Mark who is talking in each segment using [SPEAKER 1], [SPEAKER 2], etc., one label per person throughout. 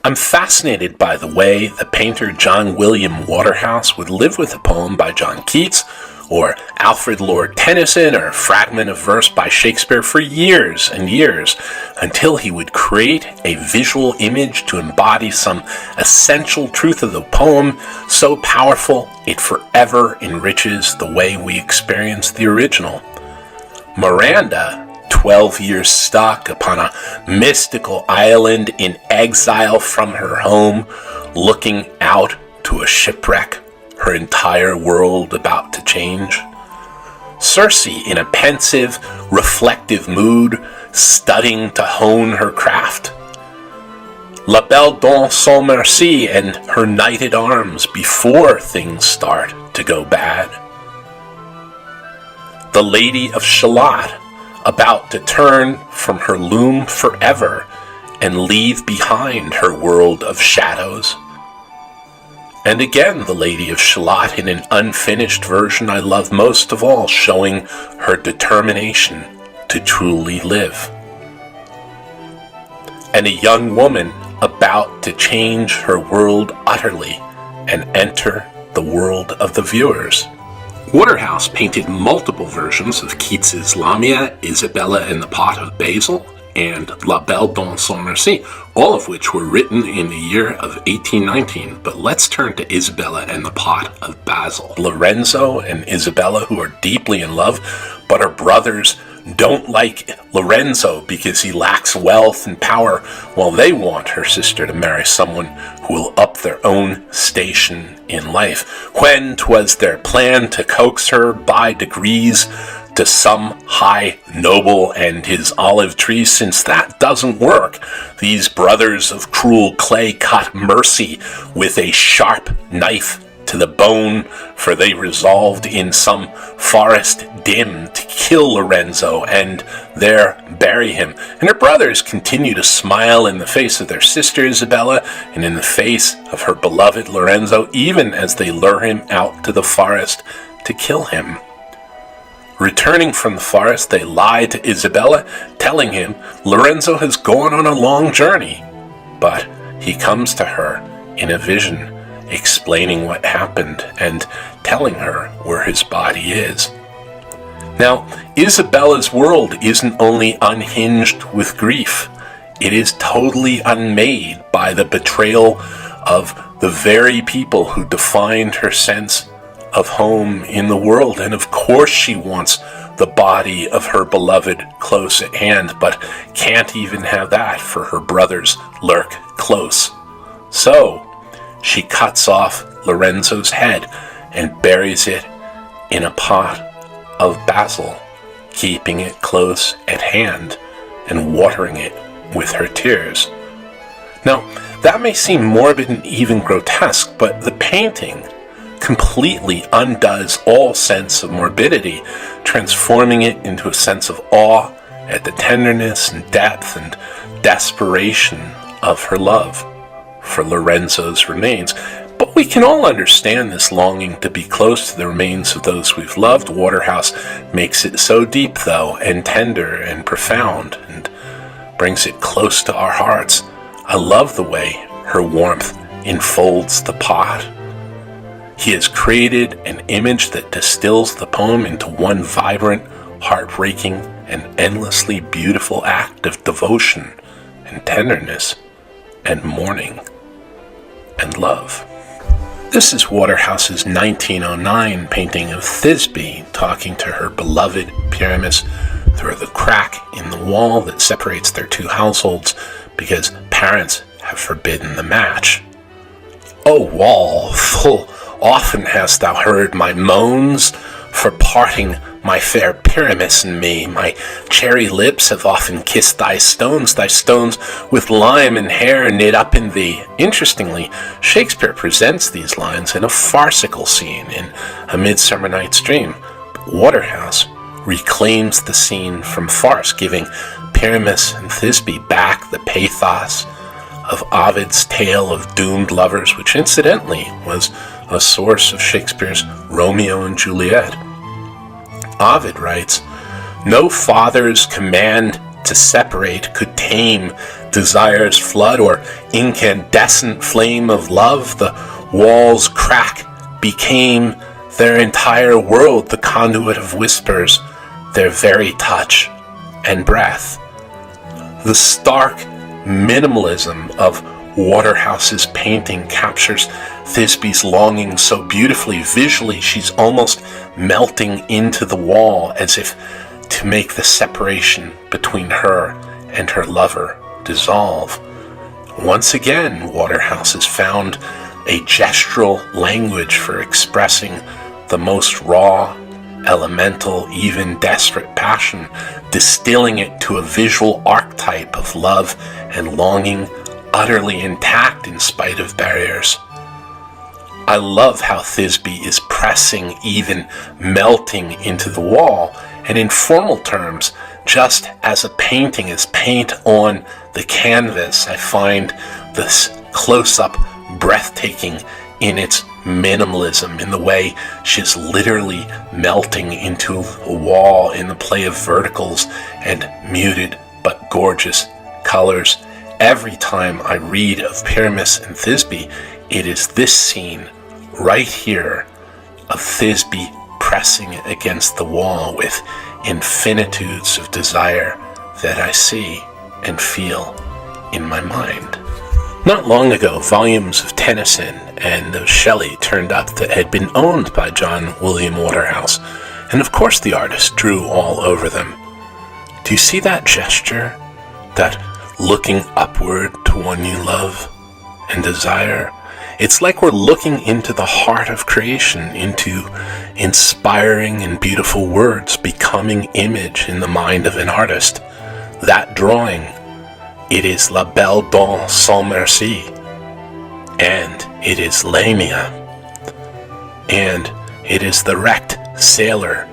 [SPEAKER 1] I'm fascinated by the way the painter John William Waterhouse would live with a poem by John Keats, or Alfred Lord Tennyson, or a fragment of verse by Shakespeare for years and years, until he would create a visual image to embody some essential truth of the poem so powerful it forever enriches the way we experience the original. Miranda, 12 years stuck upon a mystical island in exile from her home, looking out to a shipwreck, her entire world about to change. Circe, in a pensive, reflective mood, studying to hone her craft. La Belle dans son merci and her knighted arms before things start to go bad. The Lady of Shalott, about to turn from her loom forever and leave behind her world of shadows. And again, the Lady of Shalott in an unfinished version I love most of all, showing her determination to truly live. And a young woman about to change her world utterly and enter the world of the viewers. Waterhouse painted multiple versions of Keats's Lamia, Isabella and the Pot of Basil, and La Belle dans son merci, all of which were written in the year of 1819. But let's turn to Isabella and the Pot of Basil. Lorenzo and Isabella, who are deeply in love, but are brothers, don't like Lorenzo because he lacks wealth and power, while they want her sister to marry someone who will up their own station in life. When 'twas their plan to coax her by degrees to some high noble and his olive tree, since that doesn't work, these brothers of cruel clay cut mercy with a sharp knife to the bone, for they resolved in some forest dim to kill Lorenzo and there bury him. And her brothers continue to smile in the face of their sister Isabella and in the face of her beloved Lorenzo, even as they lure him out to the forest to kill him. Returning from the forest, they lie to Isabella, telling him Lorenzo has gone on a long journey. But he comes to her in a vision, explaining what happened and telling her where his body is. Now, Isabella's world isn't only unhinged with grief, it is totally unmade by the betrayal of the very people who defined her sense of home in the world. And of course she wants the body of her beloved close at hand, but can't even have that, for her brothers lurk close. So she cuts off Lorenzo's head and buries it in a pot of basil, keeping it close at hand and watering it with her tears. Now, that may seem morbid and even grotesque, but the painting completely undoes all sense of morbidity, transforming it into a sense of awe at the tenderness and depth and desperation of her love for Lorenzo's remains. But we can all understand this longing to be close to the remains of those we've loved. Waterhouse makes it so deep, though, and tender and profound, and brings it close to our hearts. I love the way her warmth enfolds the pot. He has created an image that distills the poem into one vibrant, heartbreaking, and endlessly beautiful act of devotion and tenderness and mourning and love. This is Waterhouse's 1909 painting of Thisbe talking to her beloved Pyramus through the crack in the wall that separates their two households because parents have forbidden the match. O wall, full often hast thou heard my moans for parting my fair Pyramus and me. My cherry lips have often kissed thy stones with lime and hair knit up in thee. Interestingly, Shakespeare presents these lines in a farcical scene in A Midsummer Night's Dream. Waterhouse reclaims the scene from farce, giving Pyramus and Thisbe back the pathos of Ovid's tale of doomed lovers, which incidentally was a source of Shakespeare's Romeo and Juliet. Ovid writes, "No father's command to separate could tame desire's flood or incandescent flame of love. The walls crack became their entire world, the conduit of whispers, their very touch and breath. The stark minimalism of Waterhouse's painting captures Thisbe's longing so beautifully. Visually, she's almost melting into the wall as if to make the separation between her and her lover dissolve. Once again, Waterhouse has found a gestural language for expressing the most raw, elemental, even desperate passion, distilling it to a visual archetype of love and longing, utterly intact in spite of barriers. I love how Thisbe is pressing, even melting into the wall, and in formal terms, just as a painting is paint on the canvas, I find this close-up breathtaking in its minimalism, in the way she's literally melting into a wall in the play of verticals and muted but gorgeous colors. Every time I read of Pyramus and Thisbe, it is this scene right here of Thisbe pressing against the wall with infinitudes of desire that I see and feel in my mind. Not long ago, volumes of Tennyson and of Shelley turned up that had been owned by John William Waterhouse, and of course the artist drew all over them. Do you see that gesture? That looking upward to one you love and desire? It's like we're looking into the heart of creation, into inspiring and beautiful words becoming image in the mind of an artist. That drawing, it is La Belle Dame sans Merci, and it is Lamia, and it is the wrecked sailor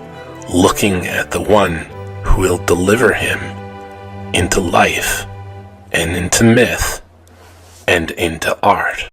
[SPEAKER 1] looking at the one who will deliver him into life and into myth and into art.